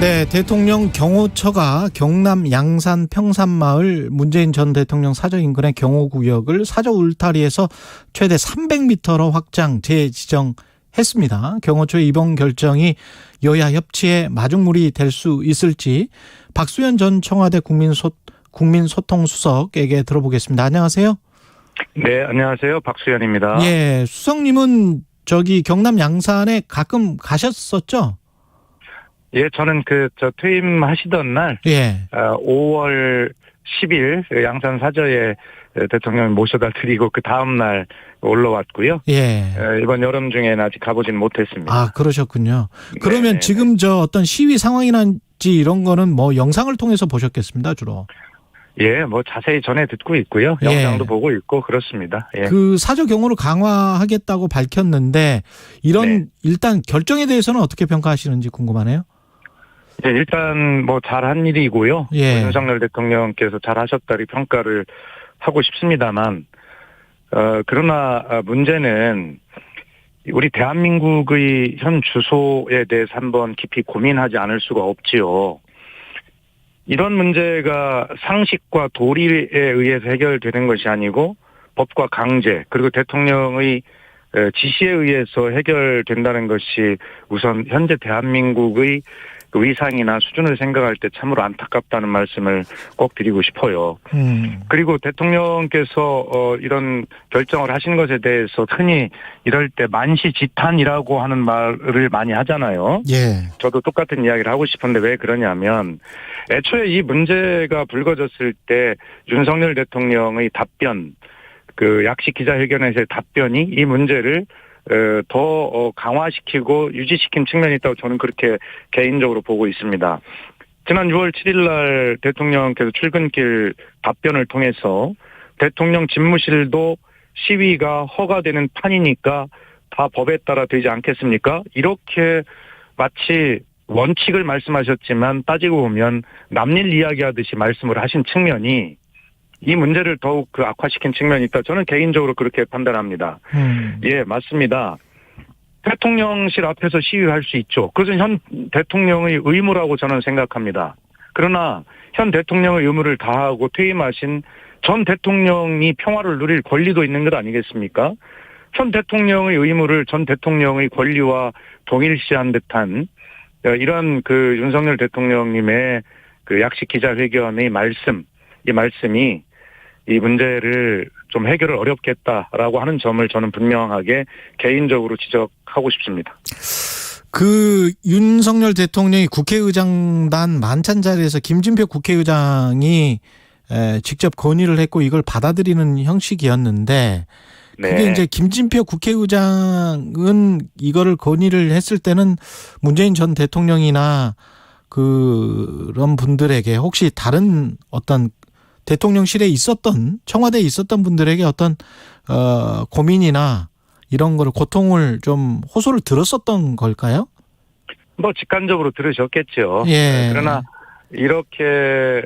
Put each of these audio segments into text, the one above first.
네, 대통령 경호처가 경남 양산 평산마을 문재인 전 대통령 사저 인근의 경호구역을 사저 울타리에서 최대 300m로 확장 재지정했습니다. 경호처의 이번 결정이 여야 협치의 마중물이 될 수 있을지 박수현 전 청와대 국민소통수석에게 들어보겠습니다. 안녕하세요. 네, 안녕하세요. 박수현입니다. 예, 수석님은 저기 경남 양산에 가끔 가셨었죠? 예, 저는 퇴임하시던 날, 예. 5월 10일 양산 사저에 대통령 모셔다 드리고 그 다음날 올라왔고요. 예. 이번 여름 중에는 아직 가보진 못했습니다. 아, 그러셨군요. 그러면 네네네. 지금 어떤 시위 상황이란지 이런 거는 뭐 영상을 통해서 보셨겠습니다, 주로. 예, 자세히 전해 듣고 있고요. 예. 영상도 보고 있고 그렇습니다. 예. 그 사저 경호를 강화하겠다고 밝혔는데 이런 일단 결정에 대해서는 어떻게 평가하시는지 궁금하네요. 예, 일단 잘한 일이고요. 예. 윤석열 대통령께서 잘하셨다리 평가를 하고 싶습니다만, 그러나 문제는 우리 대한민국의 현 주소에 대해서 한번 깊이 고민하지 않을 수가 없지요. 이런 문제가 상식과 도리에 의해서 해결되는 것이 아니고 법과 강제 그리고 대통령의 지시에 의해서 해결된다는 것이 우선 현재 대한민국의 위상이나 수준을 생각할 때 참으로 안타깝다는 말씀을 꼭 드리고 싶어요. 그리고 대통령께서 이런 결정을 하신 것에 대해서 흔히 이럴 때 만시지탄이라고 하는 말을 많이 하잖아요. 예. 저도 똑같은 이야기를 하고 싶은데 왜 그러냐면 애초에 이 문제가 불거졌을 때 윤석열 대통령의 답변, 약식 기자회견에서의 답변이 이 문제를 더 강화시키고 유지시킨 측면이 있다고 저는 그렇게 개인적으로 보고 있습니다. 지난 6월 7일 날 대통령께서 출근길 답변을 통해서 대통령 집무실도 시위가 허가되는 판이니까 다 법에 따라 되지 않겠습니까? 이렇게 마치 원칙을 말씀하셨지만 따지고 보면 남일 이야기하듯이 말씀을 하신 측면이 이 문제를 더욱 악화시킨 측면이 있다. 저는 개인적으로 그렇게 판단합니다. 예, 맞습니다. 대통령실 앞에서 시위할 수 있죠. 그것은 현 대통령의 의무라고 저는 생각합니다. 그러나 현 대통령의 의무를 다하고 퇴임하신 전 대통령이 평화를 누릴 권리도 있는 것 아니겠습니까? 현 대통령의 의무를 전 대통령의 권리와 동일시한 듯한 이런 윤석열 대통령님의 약식 기자회견의 이 말씀이 이 문제를 좀 해결을 어렵겠다라고 하는 점을 저는 분명하게 개인적으로 지적하고 싶습니다. 윤석열 대통령이 국회의장단 만찬 자리에서 김진표 국회의장이 직접 건의를 했고 이걸 받아들이는 형식이었는데 그게 네. 이제 김진표 국회의장은 이거를 건의를 했을 때는 문재인 전 대통령이나 그런 분들에게 혹시 다른 어떤 대통령실에 있었던 청와대에 있었던 분들에게 어떤 고민이나 이런 거를 고통을 좀 호소를 들었었던 걸까요? 직간접으로 들으셨겠죠. 예. 그러나 이렇게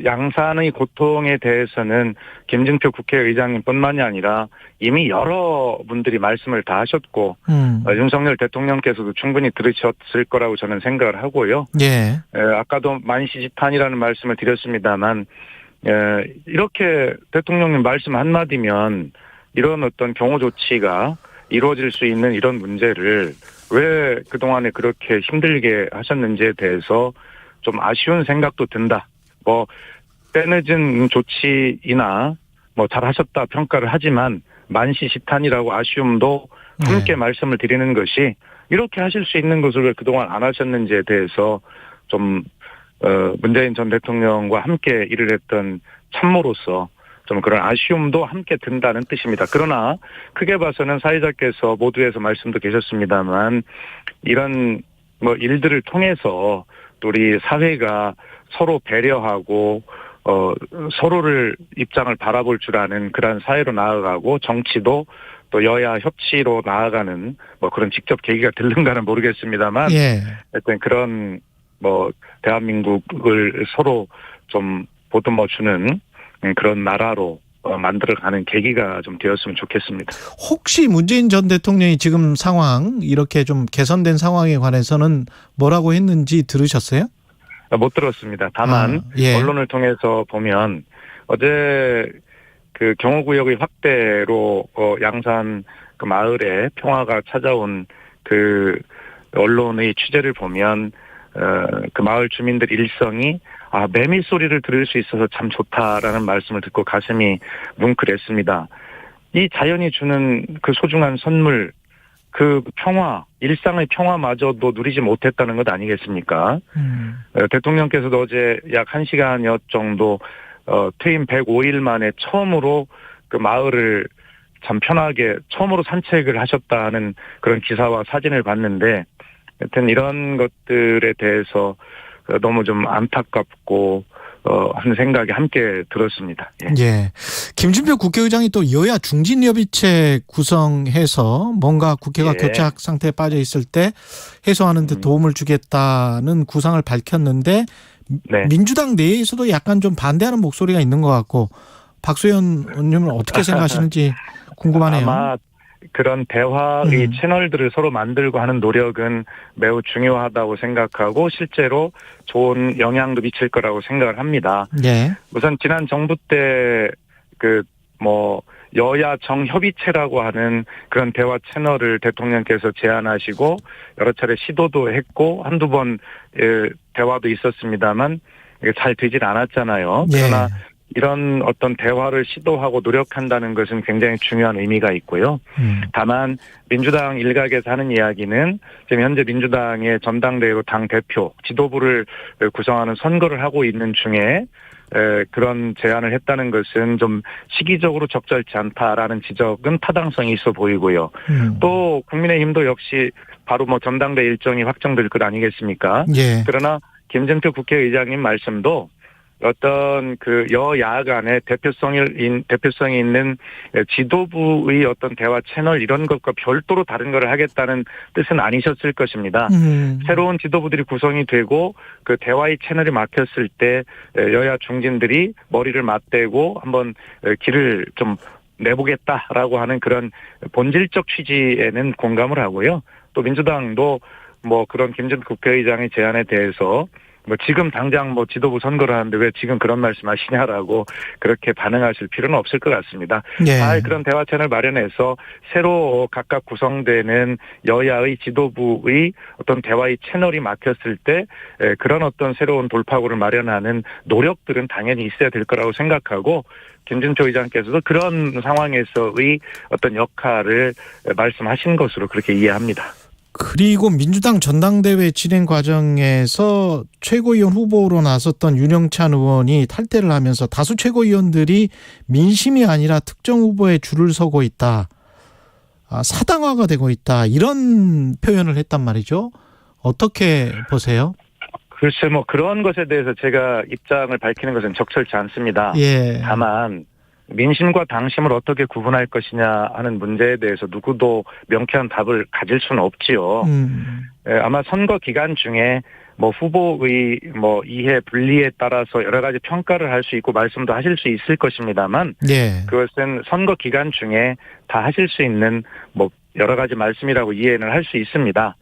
양산의 고통에 대해서는 김진표 국회의장님뿐만이 아니라 이미 여러 분들이 말씀을 다 하셨고 윤석열 대통령께서도 충분히 들으셨을 거라고 저는 생각을 하고요. 예. 아까도 만시지탄이라는 말씀을 드렸습니다만 이렇게 대통령님 말씀 한마디면 이런 어떤 경호 조치가 이루어질 수 있는 이런 문제를 왜 그동안에 그렇게 힘들게 하셨는지에 대해서 좀 아쉬운 생각도 든다. 때늦은 조치이나 잘하셨다 평가를 하지만 만시지탄이라고 아쉬움도 함께 말씀을 드리는 것이 이렇게 하실 수 있는 것을 왜 그동안 안 하셨는지에 대해서 좀 문재인 전 대통령과 함께 일을 했던 참모로서 좀 그런 아쉬움도 함께 든다는 뜻입니다. 그러나 크게 봐서는 사회자께서 모두에서 말씀도 계셨습니다만 이런 일들을 통해서 우리 사회가 서로 배려하고 서로를 입장을 바라볼 줄 아는 그런 사회로 나아가고 정치도 또 여야 협치로 나아가는 그런 직접 계기가 되는가는 모르겠습니다만 예. 하여튼 그런 대한민국을 서로 좀 보듬어주는 그런 나라로 만들어가는 계기가 좀 되었으면 좋겠습니다. 혹시 문재인 전 대통령이 지금 상황 이렇게 좀 개선된 상황에 관해서는 뭐라고 했는지 들으셨어요? 못 들었습니다. 다만 예. 언론을 통해서 보면 어제 그 경호구역의 확대로 양산 그 마을에 평화가 찾아온 그 언론의 취재를 보면 그 마을 주민들 일성이 매미 소리를 들을 수 있어서 참 좋다라는 말씀을 듣고 가슴이 뭉클했습니다. 이 자연이 주는 그 소중한 선물, 그 평화, 일상의 평화마저도 누리지 못했다는 것 아니겠습니까? 대통령께서도 어제 약 1시간여 정도 퇴임 105일 만에 처음으로 그 마을을 참 편하게 처음으로 산책을 하셨다는 그런 기사와 사진을 봤는데, 하여튼 이런 것들에 대해서 너무 좀 안타깝고 하는 생각이 함께 들었습니다. 예. 예. 김진표 국회의장이 또 여야 중진협의체 구성해서 뭔가 국회가 예. 교착 상태에 빠져 있을 때 해소하는 데 도움을 주겠다는 구상을 밝혔는데 네. 민주당 내에서도 약간 좀 반대하는 목소리가 있는 것 같고 박수현 의원님은 어떻게 생각하시는지 궁금하네요. 아마 그런 대화의 채널들을 서로 만들고 하는 노력은 매우 중요하다고 생각하고 실제로 좋은 영향도 미칠 거라고 생각을 합니다. 네. 우선 지난 정부 때 여야 정협의체라고 하는 그런 대화 채널을 대통령께서 제안하시고 여러 차례 시도도 했고 한두 번 대화도 있었습니다만 잘 되질 않았잖아요. 예. 그러나 이런 어떤 대화를 시도하고 노력한다는 것은 굉장히 중요한 의미가 있고요. 다만 민주당 일각에서 하는 이야기는 지금 현재 민주당의 전당대회로 당 대표, 지도부를 구성하는 선거를 하고 있는 중에 그런 제안을 했다는 것은 좀 시기적으로 적절치 않다라는 지적은 타당성이 있어 보이고요. 또 국민의힘도 역시 바로 전당대회 일정이 확정될 것 아니겠습니까? 예. 그러나 김진표 국회의장님 말씀도 어떤 그 여야 간의 대표성이 있는 지도부의 어떤 대화 채널 이런 것과 별도로 다른 걸 하겠다는 뜻은 아니셨을 것입니다. 새로운 지도부들이 구성이 되고 그 대화의 채널이 막혔을 때 여야 중진들이 머리를 맞대고 한번 길을 좀 내보겠다라고 하는 그런 본질적 취지에는 공감을 하고요. 또 민주당도 그런 김진표 국회의장의 제안에 대해서 지금 당장 지도부 선거를 하는데 왜 지금 그런 말씀 하시냐라고 그렇게 반응하실 필요는 없을 것 같습니다. 예. 잘 그런 대화 채널 마련해서 새로 각각 구성되는 여야의 지도부의 어떤 대화의 채널이 막혔을 때 그런 어떤 새로운 돌파구를 마련하는 노력들은 당연히 있어야 될 거라고 생각하고 김진표 의장께서도 그런 상황에서의 어떤 역할을 말씀하신 것으로 그렇게 이해합니다. 그리고 민주당 전당대회 진행 과정에서 최고위원 후보로 나섰던 윤영찬 의원이 탈퇴를 하면서 다수 최고위원들이 민심이 아니라 특정 후보에 줄을 서고 있다. 사당화가 되고 있다. 이런 표현을 했단 말이죠. 어떻게 보세요? 글쎄 그런 것에 대해서 제가 입장을 밝히는 것은 적절치 않습니다. 예. 다만 민심과 당심을 어떻게 구분할 것이냐 하는 문제에 대해서 누구도 명쾌한 답을 가질 수는 없지요. 아마 선거 기간 중에 후보의 이해 분리에 따라서 여러 가지 평가를 할 수 있고 말씀도 하실 수 있을 것입니다만 예. 그것은 선거 기간 중에 다 하실 수 있는 여러 가지 말씀이라고 이해는 할 수 있습니다.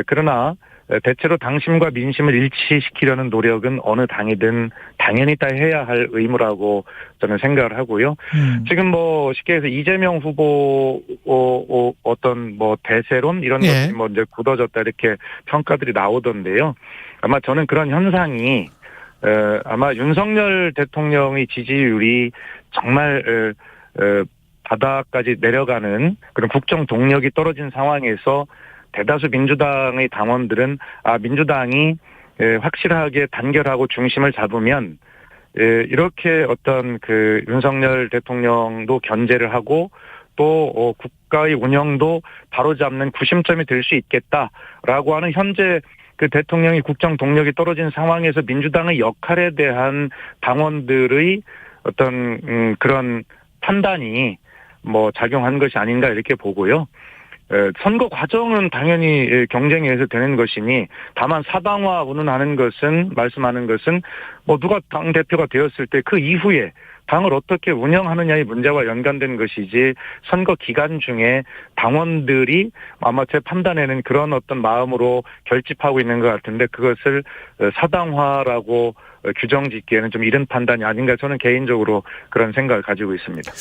그러나 대체로 당심과 민심을 일치시키려는 노력은 어느 당이든 당연히 다 해야 할 의무라고 저는 생각을 하고요. 지금 쉽게 해서 이재명 후보 어떤 대세론 이런 예. 것들이 이제 굳어졌다 이렇게 평가들이 나오던데요. 아마 저는 그런 현상이 아마 윤석열 대통령의 지지율이 정말 바닥까지 내려가는 그런 국정 동력이 떨어진 상황에서 대다수 민주당의 당원들은 민주당이 확실하게 단결하고 중심을 잡으면 이렇게 어떤 그 윤석열 대통령도 견제를 하고 또 국가의 운영도 바로잡는 구심점이 될 수 있겠다라고 하는 현재 그 대통령이 국정 동력이 떨어진 상황에서 민주당의 역할에 대한 당원들의 어떤 그런 판단이 작용한 것이 아닌가 이렇게 보고요. 선거 과정은 당연히 경쟁에 의해서 되는 것이니 다만 사당화 운운하는 것은 말씀하는 것은 누가 당대표가 되었을 때 그 이후에 당을 어떻게 운영하느냐의 문제와 연관된 것이지 선거 기간 중에 당원들이 아마 제 판단에는 그런 어떤 마음으로 결집하고 있는 것 같은데 그것을 사당화라고 규정짓기에는 좀 이른 판단이 아닌가 저는 개인적으로 그런 생각을 가지고 있습니다.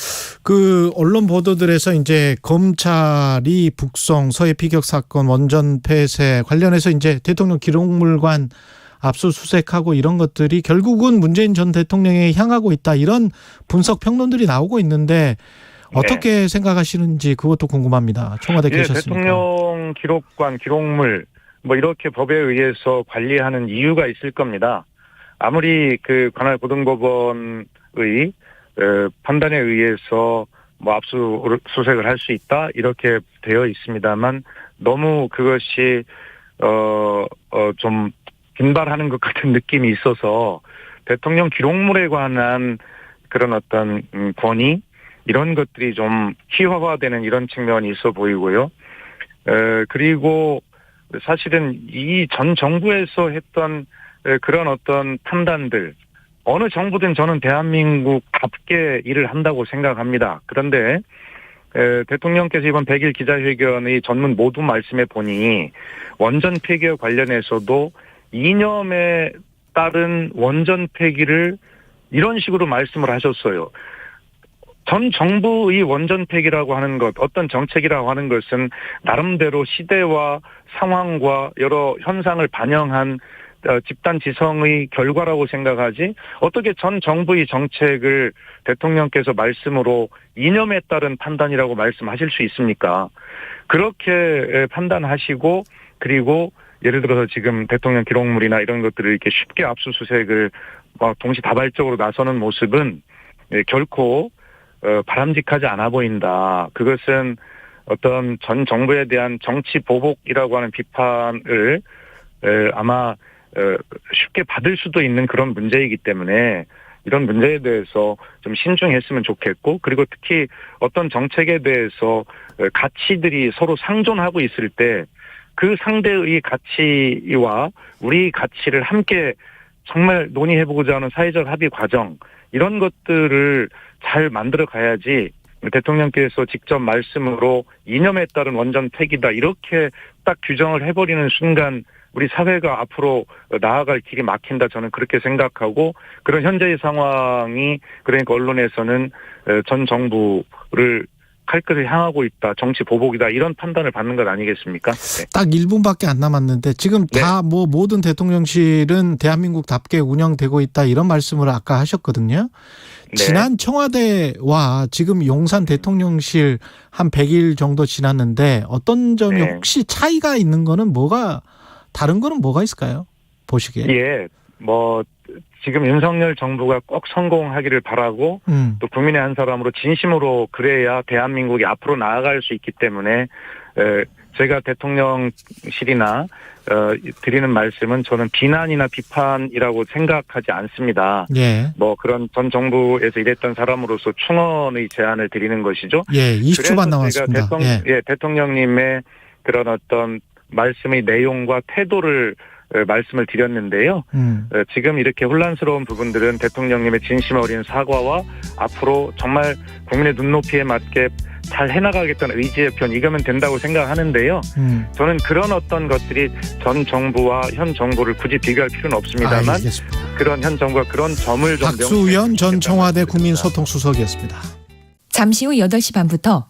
그 언론 보도들에서 이제 검찰이 북송 서해 피격 사건 원전 폐쇄 관련해서 이제 대통령 기록물관 압수수색하고 이런 것들이 결국은 문재인 전 대통령에 향하고 있다 이런 분석 평론들이 나오고 있는데 어떻게 생각하시는지 그것도 궁금합니다. 청와대 계셨으니까. 대통령 기록관 기록물 뭐 이렇게 법에 의해서 관리하는 이유가 있을 겁니다. 아무리 그 관할 고등법원의 판단에 의해서 뭐 압수수색을 할 수 있다 이렇게 되어 있습니다만 너무 그것이 좀 빈발하는 것 같은 느낌이 있어서 대통령 기록물에 관한 그런 어떤 권위 이런 것들이 좀 희화화되는 이런 측면이 있어 보이고요. 그리고 사실은 이 전 정부에서 했던 그런 어떤 판단들 어느 정부든 저는 대한민국답게 일을 한다고 생각합니다. 그런데 대통령께서 이번 100일 기자회견의 전문 모두 말씀에 보니 원전 폐기와 관련해서도 이념에 따른 원전 폐기를 이런 식으로 말씀을 하셨어요. 전 정부의 원전 폐기라고 하는 것, 어떤 정책이라고 하는 것은 나름대로 시대와 상황과 여러 현상을 반영한 집단 지성의 결과라고 생각하지 어떻게 전 정부의 정책을 대통령께서 말씀으로 이념에 따른 판단이라고 말씀하실 수 있습니까? 그렇게 판단하시고 그리고 예를 들어서 지금 대통령 기록물이나 이런 것들을 이렇게 쉽게 압수수색을 동시다발적으로 나서는 모습은 결코 바람직하지 않아 보인다. 그것은 어떤 전 정부에 대한 정치 보복이라고 하는 비판을 아마 쉽게 받을 수도 있는 그런 문제이기 때문에 이런 문제에 대해서 좀 신중했으면 좋겠고 그리고 특히 어떤 정책에 대해서 가치들이 서로 상존하고 있을 때 그 상대의 가치와 우리 가치를 함께 정말 논의해보고자 하는 사회적 합의 과정 이런 것들을 잘 만들어 가야지 대통령께서 직접 말씀으로 이념에 따른 원전 폐기다 이렇게 딱 규정을 해버리는 순간 우리 사회가 앞으로 나아갈 길이 막힌다 저는 그렇게 생각하고 그런 현재의 상황이 그러니까 언론에서는 전 정부를 칼끝을 향하고 있다. 정치 보복이다. 이런 판단을 받는 것 아니겠습니까? 네. 딱 1분밖에 안 남았는데 지금 다 뭐 모든 대통령실은 대한민국답게 운영되고 있다 이런 말씀을 아까 하셨거든요. 네. 지난 청와대와 지금 용산 대통령실 한 100일 정도 지났는데 어떤 점이 네. 혹시 차이가 있는 거는 다른 거는 뭐가 있을까요? 보시기에. 예. 지금 윤석열 정부가 꼭 성공하기를 바라고 또 국민의 한 사람으로 진심으로 그래야 대한민국이 앞으로 나아갈 수 있기 때문에 제가 대통령실이나 드리는 말씀은 저는 비난이나 비판이라고 생각하지 않습니다. 예. 그런 전 정부에서 일했던 사람으로서 충원의 제안을 드리는 것이죠. 예, 20초만 남았습니다. 대통령님의 그런 어떤 말씀의 내용과 태도를 말씀을 드렸는데요. 지금 이렇게 혼란스러운 부분들은 대통령님의 진심 어린 사과와 앞으로 정말 국민의 눈높이에 맞게 잘 해나가겠다는 의지의 편 이거면 된다고 생각하는데요. 저는 그런 어떤 것들이 전 정부와 현 정부를 굳이 비교할 필요는 없습니다만 알겠습니다. 그런 현 정부가 그런 점을 좀 박수현 전 청와대 국민소통수석이었습니다. 잠시 후 8시 반부터